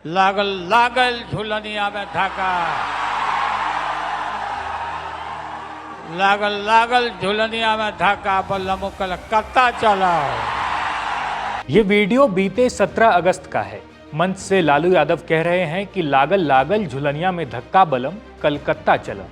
लागल लागल झूलनिया में धक्का, लागल लागल झूलनिया में धक्का, बल्लम कलकत्ता चलाओ। ये वीडियो बीते 17 अगस्त का है। मंच से लालू यादव कह रहे हैं कि लागल लागल झुलनिया में धक्का बलम कलकत्ता चला।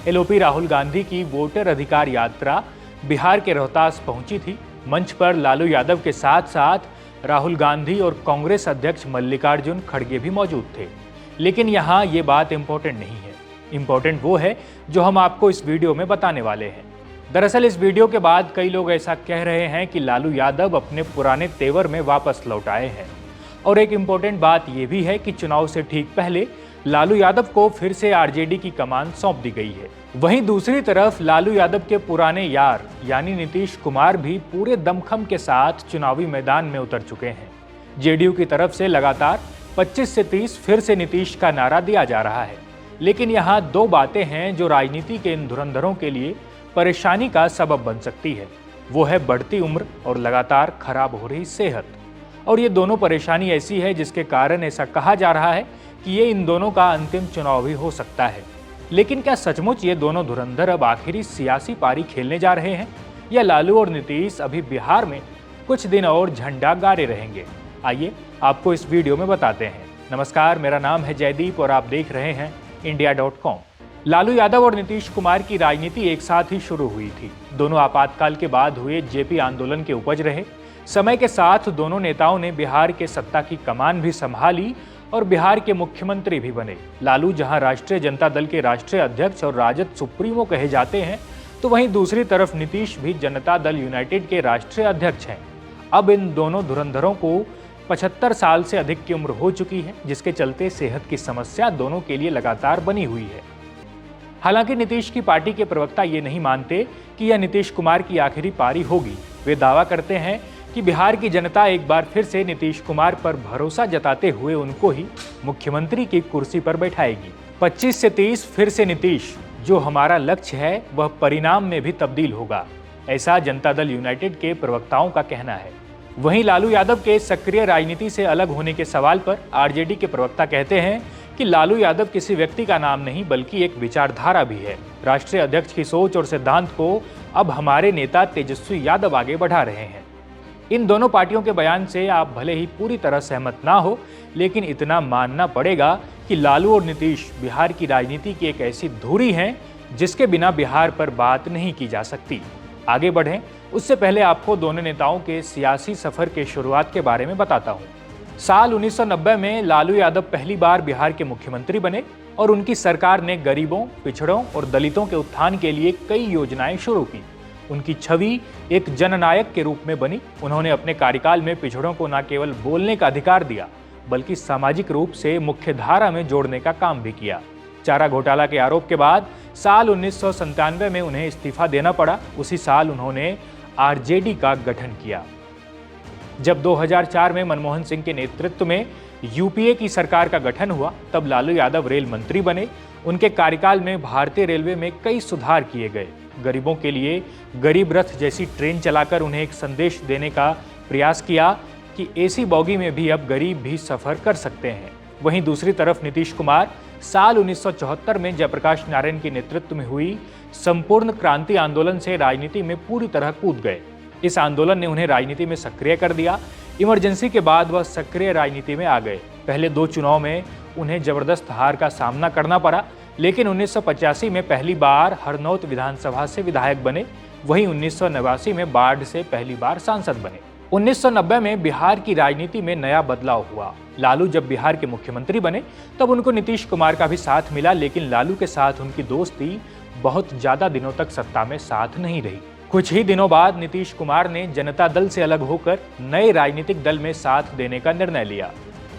एलओपी राहुल गांधी की वोटर अधिकार यात्रा बिहार के रोहतास पहुंची थी। मंच पर लालू यादव के साथ साथ राहुल गांधी और कांग्रेस अध्यक्ष मल्लिकार्जुन खड़गे भी मौजूद थे। लेकिन यहाँ ये बात इम्पोर्टेंट नहीं है। इम्पोर्टेंट वो है जो हम आपको इस वीडियो में बताने वाले हैं। दरअसल इस वीडियो के बाद कई लोग ऐसा कह रहे हैं कि लालू यादव अपने पुराने तेवर में वापस लौट आए हैं। और एक इम्पोर्टेंट बात यह भी है कि चुनाव से ठीक पहले लालू यादव को फिर से आरजेडी की कमान सौंप दी गई है। वहीं दूसरी तरफ लालू यादव के पुराने यार यानी नीतीश कुमार भी पूरे दमखम के साथ चुनावी मैदान में उतर चुके हैं। जेडीयू की तरफ से लगातार 25 से 30 फिर से नीतीश का नारा दिया जा रहा है। लेकिन यहाँ दो बातें हैं जो राजनीति के इन धुरंधरों के लिए परेशानी का सबब बन सकती है। वो है बढ़ती उम्र और लगातार खराब हो रही सेहत। और ये दोनों परेशानी ऐसी है जिसके कारण ऐसा कहा जा रहा है कि ये इन दोनों का अंतिम चुनाव भी हो सकता है। लेकिन क्या सचमुच ये दोनों धुरंधर अब आखिरी सियासी पारी खेलने जा रहे हैं, या लालू और नीतीश अभी बिहार में कुछ दिन और झंडा गाड़े रहेंगे? आइए आपको इस वीडियो में बताते हैं। नमस्कार, मेरा नाम है जयदीप और आप देख रहे हैं India.com। लालू यादव और नीतीश कुमार की राजनीति एक साथ ही शुरू हुई थी। दोनों आपातकाल के बाद हुए जेपी आंदोलन के उपज रहे। समय के साथ दोनों नेताओं ने बिहार के सत्ता की कमान भी संभाली और बिहार के मुख्यमंत्री भी बने। लालू जहां राष्ट्रीय जनता दल के राष्ट्रीय अध्यक्ष और राजद सुप्रीमो कहे जाते हैं, तो वहीं दूसरी तरफ नीतीश भी जनता दल यूनाइटेड के राष्ट्रीय अध्यक्ष हैं। अब इन दोनों धुरंधरों को 75 साल से अधिक की उम्र हो चुकी है, जिसके चलते सेहत की समस्या दोनों के लिए लगातार बनी हुई है। हालांकि नीतीश की पार्टी के प्रवक्ता ये नहीं मानते कि यह नीतीश कुमार की आखिरी पारी होगी। वे दावा करते हैं कि बिहार की जनता एक बार फिर से नीतीश कुमार पर भरोसा जताते हुए उनको ही मुख्यमंत्री की कुर्सी पर बैठाएगी। 25 से 30 फिर से नीतीश, जो हमारा लक्ष्य है वह परिणाम में भी तब्दील होगा, ऐसा जनता दल यूनाइटेड के प्रवक्ताओं का कहना है। वहीं लालू यादव के सक्रिय राजनीति से अलग होने के सवाल पर आरजेडी के प्रवक्ता कहते हैं कि लालू यादव किसी व्यक्ति का नाम नहीं बल्कि एक विचारधारा भी है। राष्ट्रीय अध्यक्ष की सोच और सिद्धांत को अब हमारे नेता तेजस्वी यादव आगे बढ़ा रहे हैं। इन दोनों पार्टियों के बयान से आप भले ही पूरी तरह सहमत ना हो, लेकिन इतना मानना पड़ेगा कि लालू और नीतीश बिहार की राजनीति की एक ऐसी धुरी हैं जिसके बिना बिहार पर बात नहीं की जा सकती। आगे बढ़ें उससे पहले आपको दोनों नेताओं के सियासी सफर के शुरुआत के बारे में बताता हूं। साल 1990 में लालू यादव पहली बार बिहार के मुख्यमंत्री बने और उनकी सरकार ने गरीबों, पिछड़ों और दलितों के उत्थान के लिए कई योजनाएं शुरू की। उनकी छवि एक जननायक के रूप में बनी। उन्होंने अपने कार्यकाल में पिछड़ों को न केवल बोलने का अधिकार दिया बल्कि सामाजिक रूप से मुख्यधारा में जोड़ने का काम भी किया। चारा घोटाला के आरोप के बाद साल 1997 में उन्हें इस्तीफा देना पड़ा। उसी साल उन्होंने आरजेडी का गठन किया। जब 2004 में मनमोहन सिंह के नेतृत्व में यूपीए की सरकार का गठन हुआ, तब लालू यादव रेल मंत्री बने। उनके कार्यकाल में भारतीय रेलवे में कई सुधार किए गए। गरीबों के लिए गरीब रथ जैसी ट्रेन चलाकर उन्हें एक संदेश देने का प्रयास किया कि एसी बॉगी में भी अब गरीब भी सफर कर सकते हैं। वहीं दूसरी तरफ नीतीश कुमार साल 1974 में जयप्रकाश नारायण के नेतृत्व में हुई संपूर्ण क्रांति आंदोलन से राजनीति में पूरी तरह कूद गए। इस आंदोलन ने उन्हें राजनीति में सक्रिय कर दिया। इमरजेंसी के बाद वह सक्रिय राजनीति में आ गए। पहले 2 चुनाव में उन्हें जबरदस्त हार का सामना करना पड़ा, लेकिन 1985 में पहली बार हरनौत विधानसभा से विधायक बने। वहीं 1989 में बाढ़ से पहली बार सांसद बने। 1990 में बिहार की राजनीति में नया बदलाव हुआ। लालू जब बिहार के मुख्यमंत्री बने तब उनको नीतीश कुमार का भी साथ मिला, लेकिन लालू के साथ उनकी दोस्ती बहुत ज्यादा दिनों तक सत्ता में साथ नहीं रही। कुछ ही दिनों बाद नीतीश कुमार ने जनता दल से अलग होकर नए राजनीतिक दल में साथ देने का निर्णय लिया।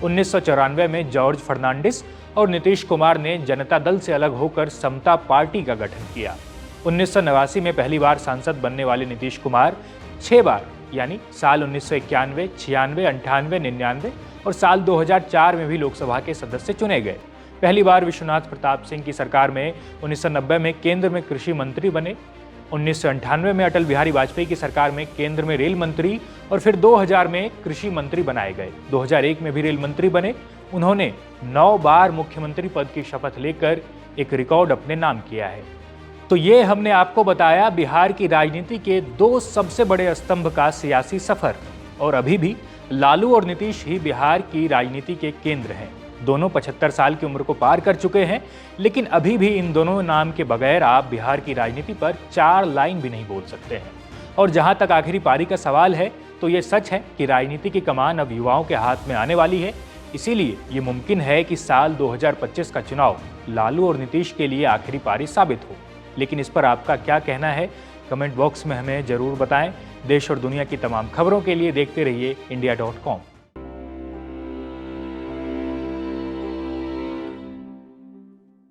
1994 में जॉर्ज फर्नांडिस और नीतीश कुमार ने जनता दल से अलग होकर समता पार्टी का गठन किया। 1989 में पहली बार सांसद बनने वाले नीतीश कुमार 6 बार यानी साल 1991, 96, 98, 99 और साल 2004 में भी लोकसभा के सदस्य चुने गए। पहली बार विश्वनाथ प्रताप सिंह की सरकार में 1990 में केंद्र में कृषि मंत्री बने। 1998 में अटल बिहारी वाजपेयी की सरकार में केंद्र में रेल मंत्री और फिर 2000 में कृषि मंत्री बनाए गए। 2001 में भी रेल मंत्री बने उन्होंने 9 बार मुख्यमंत्री पद की शपथ लेकर एक रिकॉर्ड अपने नाम किया है। तो ये हमने आपको बताया बिहार की राजनीति के 2 सबसे बड़े स्तंभ का सियासी सफर, और अभी भी लालू और नीतीश ही बिहार की राजनीति के केंद्र हैं। दोनों 75 साल की उम्र को पार कर चुके हैं, लेकिन अभी भी इन दोनों नाम के बगैर आप बिहार की राजनीति पर 4 लाइन भी नहीं बोल सकते हैं। और जहां तक आखिरी पारी का सवाल है, तो ये सच है कि राजनीति की कमान अब युवाओं के हाथ में आने वाली है। इसीलिए ये मुमकिन है कि साल 2025 का चुनाव लालू और नीतीश के लिए आखिरी पारी साबित हो। लेकिन इस पर आपका क्या कहना है, कमेंट बॉक्स में हमें जरूर बताएं। देश और दुनिया की तमाम खबरों के लिए देखते रहिए India.com।